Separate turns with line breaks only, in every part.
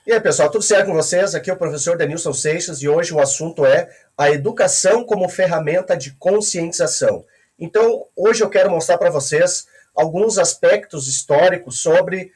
E aí, pessoal, tudo certo com vocês? Aqui é o professor Denilson Seixas e hoje o assunto é a educação como ferramenta de conscientização. Então, hoje eu quero mostrar para vocês alguns aspectos históricos sobre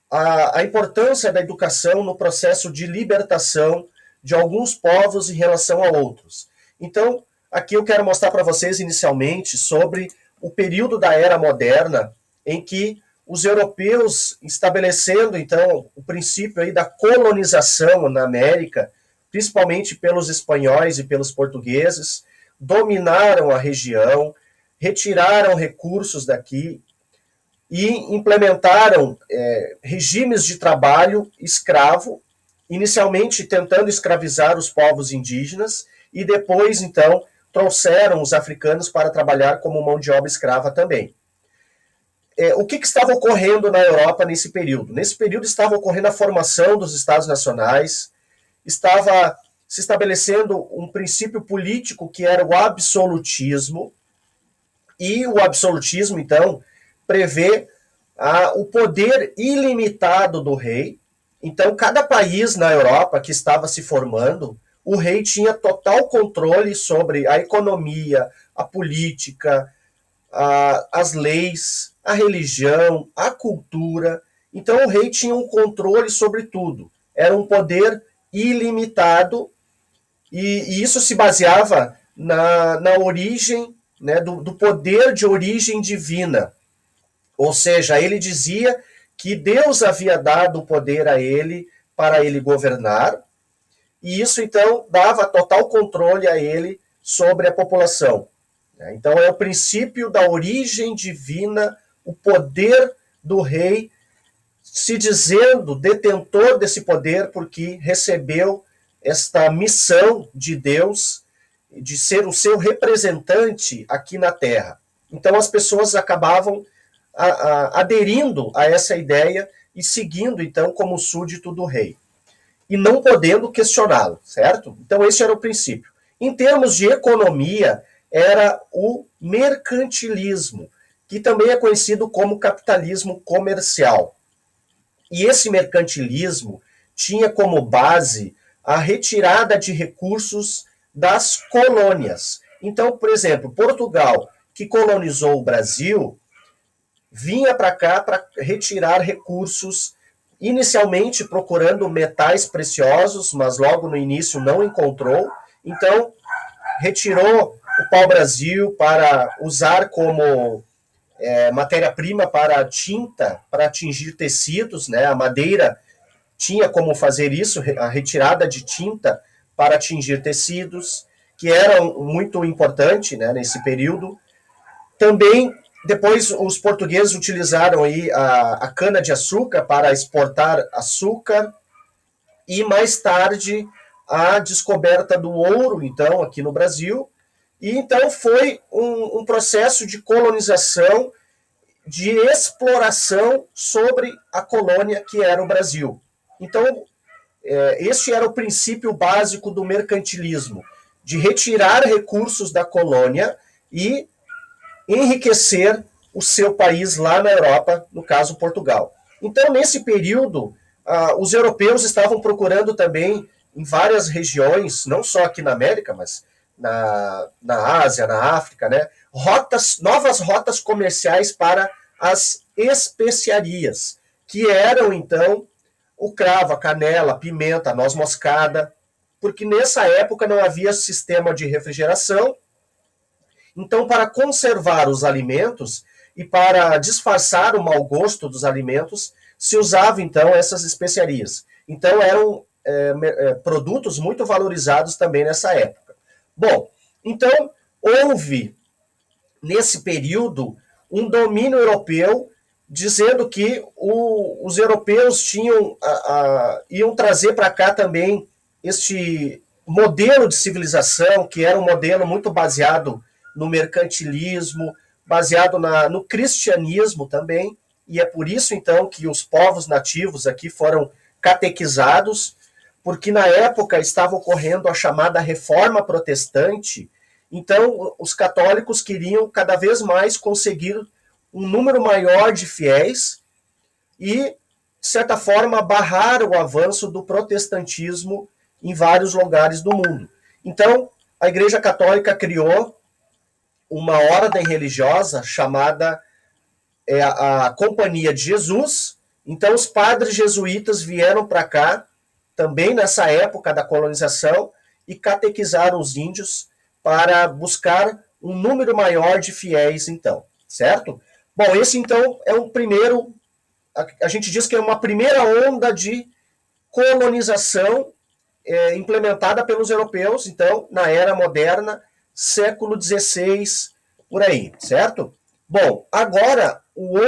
a importância da educação no processo de libertação de alguns povos em relação a outros. Então, aqui eu quero mostrar para vocês inicialmente sobre o período da Era Moderna, em que os europeus estabelecendo, então, o princípio aí da colonização na América, principalmente pelos espanhóis e pelos portugueses, dominaram a região, retiraram recursos daqui e implementaram regimes de trabalho escravo, inicialmente tentando escravizar os povos indígenas e depois, então, trouxeram os africanos para trabalhar como mão de obra escrava também. O que estava ocorrendo na Europa nesse período? Nesse período estava ocorrendo a formação dos Estados Nacionais, estava se estabelecendo um princípio político que era o absolutismo, e o absolutismo, então, prevê o poder ilimitado do rei. Então, cada país na Europa que estava se formando, o rei tinha total controle sobre a economia, a política, as leis, a religião, a cultura. Então, o rei tinha um controle sobre tudo. Era um poder ilimitado e isso se baseava na origem, né, do poder de origem divina. Ou seja, ele dizia que Deus havia dado o poder a ele para ele governar, e isso então dava total controle a ele sobre a população. Então é o princípio da origem divina, o poder do rei se dizendo detentor desse poder porque recebeu esta missão de Deus de ser o seu representante aqui na Terra. Então as pessoas acabavam aderindo a essa ideia e seguindo, então, como súdito do rei. E não podendo questioná-lo, certo? Então, esse era o princípio. Em termos de economia, era o mercantilismo, que também é conhecido como capitalismo comercial. E esse mercantilismo tinha como base a retirada de recursos das colônias. Então, por exemplo, Portugal, que colonizou o Brasil, vinha para cá para retirar recursos, inicialmente procurando metais preciosos, mas logo no início não encontrou. Então, retirou o pau-brasil para usar como matéria-prima para tinta, para atingir tecidos, né? A madeira tinha como fazer isso, a retirada de tinta para atingir tecidos, que era muito importante, né, nesse período. Também, depois, os portugueses utilizaram aí a cana-de-açúcar para exportar açúcar, e mais tarde a descoberta do ouro, então, aqui no Brasil. E então foi um processo de colonização, de exploração sobre a colônia que era o Brasil. Então, esse era o princípio básico do mercantilismo, de retirar recursos da colônia e enriquecer o seu país lá na Europa, no caso Portugal. Então, nesse período, os europeus estavam procurando também em várias regiões, não só aqui na América, mas na Ásia, na África, né, novas rotas comerciais para as especiarias, que eram, então, o cravo, a canela, a pimenta, a noz moscada, porque nessa época não havia sistema de refrigeração. Então, para conservar os alimentos e para disfarçar o mau gosto dos alimentos, se usava, então, essas especiarias. Então, eram produtos muito valorizados também nessa época. Bom, então, houve, nesse período, um domínio europeu dizendo que os europeus iam trazer para cá também este modelo de civilização, que era um modelo muito baseado no mercantilismo, baseado no cristianismo também, e é por isso, então, que os povos nativos aqui foram catequizados, porque na época estava ocorrendo a chamada Reforma Protestante. Então, os católicos queriam cada vez mais conseguir um número maior de fiéis e de certa forma, barrar o avanço do protestantismo em vários lugares do mundo. Então, a Igreja Católica criou uma ordem religiosa chamada a Companhia de Jesus. Então, os padres jesuítas vieram para cá, também nessa época da colonização, e catequizaram os índios para buscar um número maior de fiéis, então, certo? Bom, esse, então, é um primeiro, a gente diz que é uma primeira onda de colonização implementada pelos europeus, então, na era moderna, século XVI, por aí, certo? Bom, agora, o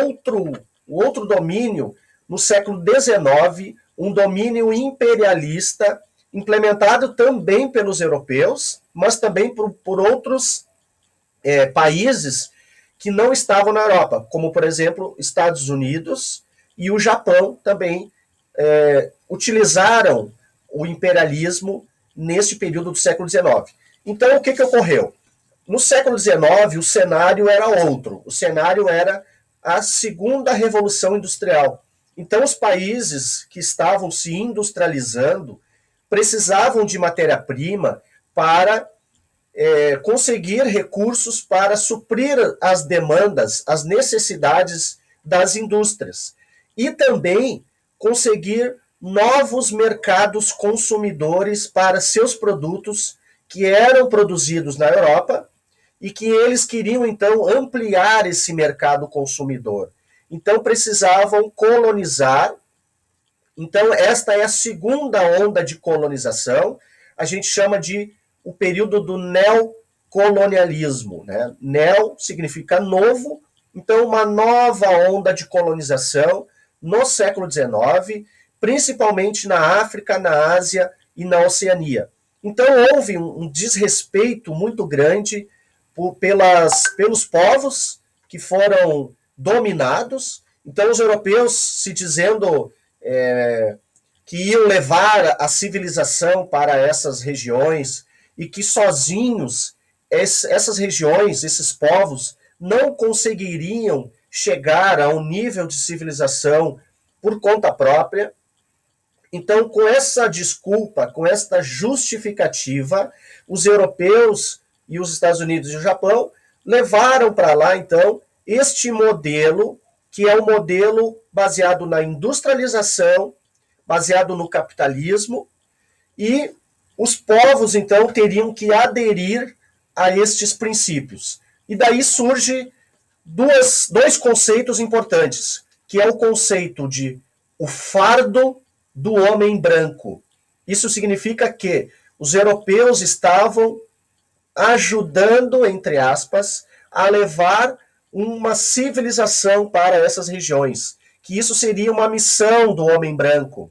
outro domínio, no século XIX, um domínio imperialista, implementado também pelos europeus, mas também por outros países que não estavam na Europa, como, por exemplo, Estados Unidos e o Japão também utilizaram o imperialismo neste período do século XIX. Então, o que ocorreu? No século XIX, o cenário era outro. O cenário era a segunda revolução industrial. Então, os países que estavam se industrializando precisavam de matéria-prima para conseguir recursos para suprir as demandas, as necessidades das indústrias. E também conseguir novos mercados consumidores para seus produtos que eram produzidos na Europa e que eles queriam, então, ampliar esse mercado consumidor. Então, precisavam colonizar. Então, esta é a segunda onda de colonização. A gente chama de o período do neocolonialismo. Né? Neo significa novo. Então, uma nova onda de colonização no século XIX, principalmente na África, na Ásia e na Oceania. Então, houve um desrespeito muito grande pelos povos que foram dominados. Então, os europeus, se dizendo que iam levar a civilização para essas regiões e que sozinhos essas regiões, esses povos, não conseguiriam chegar a um nível de civilização por conta própria. Então, com essa desculpa, com esta justificativa, os europeus e os Estados Unidos e o Japão levaram para lá, então, este modelo, que é um modelo baseado na industrialização, baseado no capitalismo, e os povos, então, teriam que aderir a estes princípios. E daí surge dois conceitos importantes, que é o conceito de o fardo do homem branco. Isso significa que os europeus estavam ajudando, entre aspas, a levar uma civilização para essas regiões, que isso seria uma missão do homem branco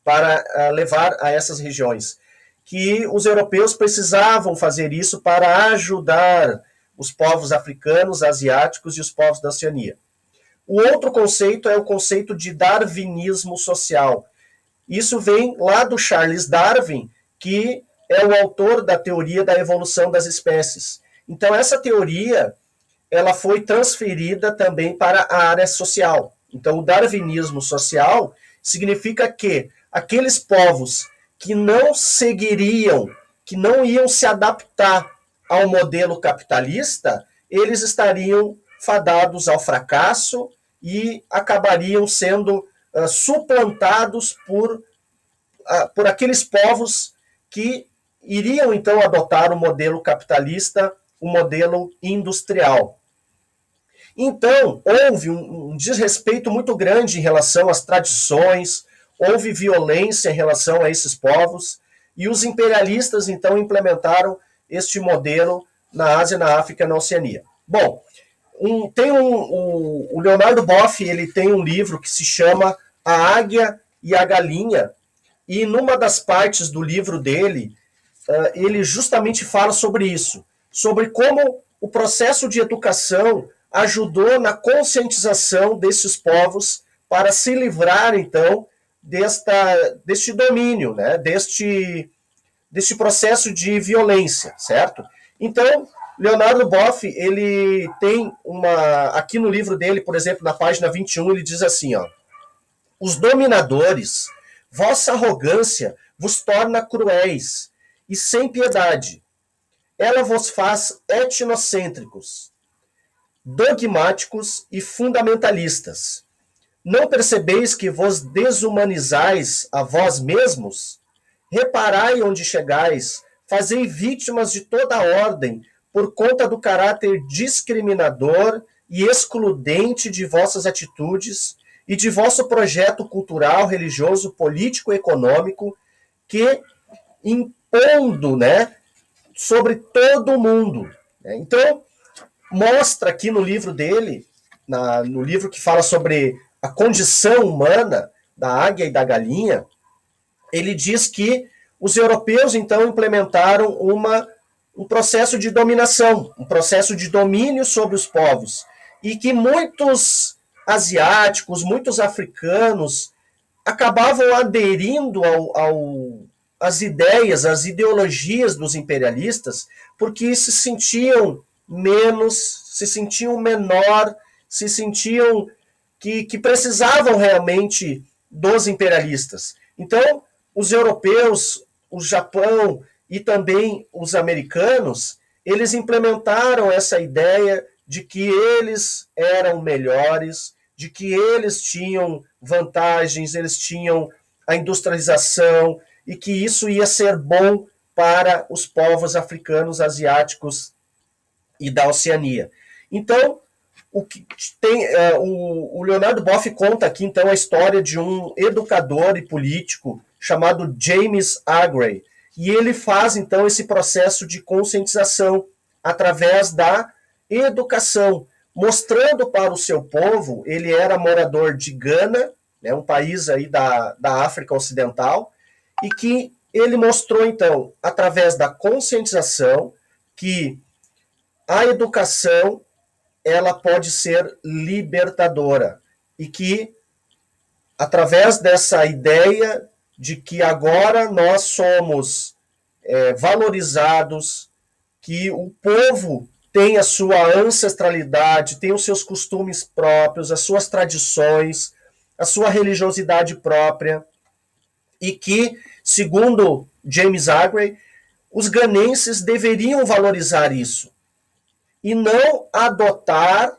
para levar a essas regiões, que os europeus precisavam fazer isso para ajudar os povos africanos, asiáticos e os povos da Oceania. O outro conceito é o conceito de darwinismo social. Isso vem lá do Charles Darwin, que é o autor da teoria da evolução das espécies. Então, essa teoria ela foi transferida também para a área social. Então, o darwinismo social significa que aqueles povos que não seguiriam, que não iam se adaptar ao modelo capitalista, eles estariam fadados ao fracasso e acabariam sendo suplantados por aqueles povos que iriam, então, adotar o modelo capitalista, o modelo industrial. Então, houve um desrespeito muito grande em relação às tradições, houve violência em relação a esses povos, e os imperialistas, então, implementaram este modelo na Ásia, na África e na Oceania. Bom, o Leonardo Boff, ele tem um livro que se chama A Águia e a Galinha, e numa das partes do livro dele, ele justamente fala sobre isso, sobre como o processo de educação ajudou na conscientização desses povos para se livrar, então, deste domínio, né? deste processo de violência, certo? Então, Leonardo Boff, ele tem aqui no livro dele, por exemplo, na página 21, ele diz assim, ó, os dominadores, vossa arrogância vos torna cruéis e sem piedade. Ela vos faz etnocêntricos, dogmáticos e fundamentalistas. Não percebeis que vos desumanizais a vós mesmos? Reparai onde chegais, fazei vítimas de toda a ordem, por conta do caráter discriminador e excludente de vossas atitudes e de vosso projeto cultural, religioso, político e econômico, que impondo, né, sobre todo o mundo. Então, mostra aqui no livro dele, no livro que fala sobre a condição humana da águia e da galinha, ele diz que os europeus, então, implementaram um processo de dominação, um processo de domínio sobre os povos, e que muitos asiáticos, muitos africanos, acabavam aderindo às ideias, às ideologias dos imperialistas, porque se sentiam menos, se sentiam menor, se sentiam que precisavam realmente dos imperialistas. Então, os europeus, o Japão e também os americanos, eles implementaram essa ideia de que eles eram melhores, de que eles tinham vantagens, eles tinham a industrialização e que isso ia ser bom para os povos africanos, asiáticos e da Oceania. Então, o Leonardo Boff conta aqui, então, a história de um educador e político chamado James Aggrey, e ele faz, então, esse processo de conscientização através da educação, mostrando para o seu povo, ele era morador de Gana, né, um país aí da África Ocidental, e que ele mostrou, então, através da conscientização, que a educação ela pode ser libertadora e que, através dessa ideia de que agora nós somos valorizados, que o povo tem a sua ancestralidade, tem os seus costumes próprios, as suas tradições, a sua religiosidade própria, e que, segundo James Aggrey, os ganenses deveriam valorizar isso e não adotar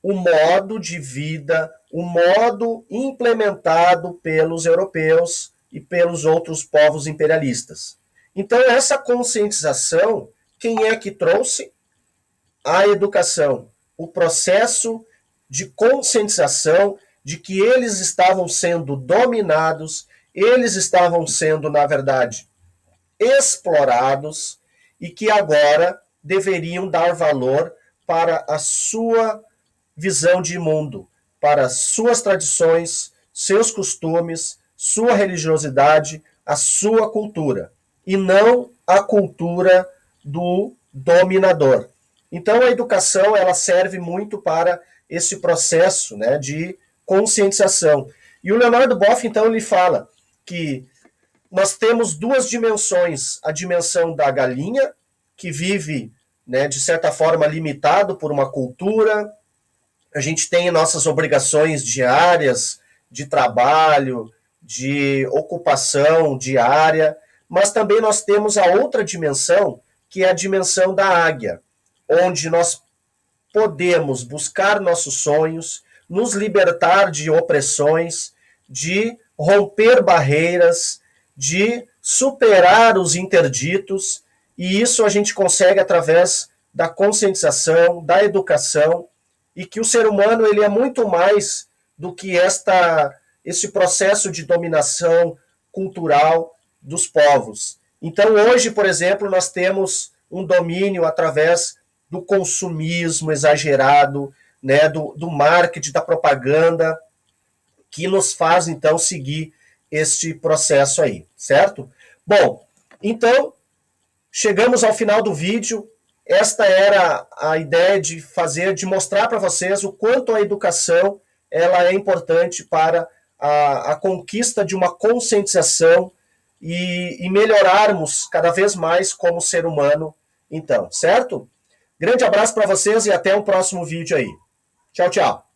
o modo de vida, o modo implementado pelos europeus e pelos outros povos imperialistas. Então, essa conscientização, quem é que trouxe? A educação, o processo de conscientização de que eles estavam sendo dominados, eles estavam sendo, na verdade, explorados e que agora deveriam dar valor para a sua visão de mundo, para suas tradições, seus costumes, sua religiosidade, a sua cultura, e não a cultura do dominador. Então, a educação ela serve muito para esse processo, né, de conscientização. E o Leonardo Boff, então, ele fala que nós temos duas dimensões, a dimensão da galinha, que vive, né, de certa forma, limitado por uma cultura. A gente tem nossas obrigações diárias de trabalho, de ocupação diária, mas também nós temos a outra dimensão, que é a dimensão da águia, onde nós podemos buscar nossos sonhos, nos libertar de opressões, de romper barreiras, de superar os interditos, e isso a gente consegue através da conscientização, da educação, e que o ser humano ele é muito mais do que esse processo de dominação cultural dos povos. Então, hoje, por exemplo, nós temos um domínio através do consumismo exagerado, né, do marketing, da propaganda, que nos faz, então, seguir este processo aí, certo? Bom, então, chegamos ao final do vídeo. Esta era a ideia de mostrar para vocês o quanto a educação ela é importante para a conquista de uma conscientização e melhorarmos cada vez mais como ser humano, então, certo? Grande abraço para vocês e até o próximo vídeo aí. Tchau, tchau.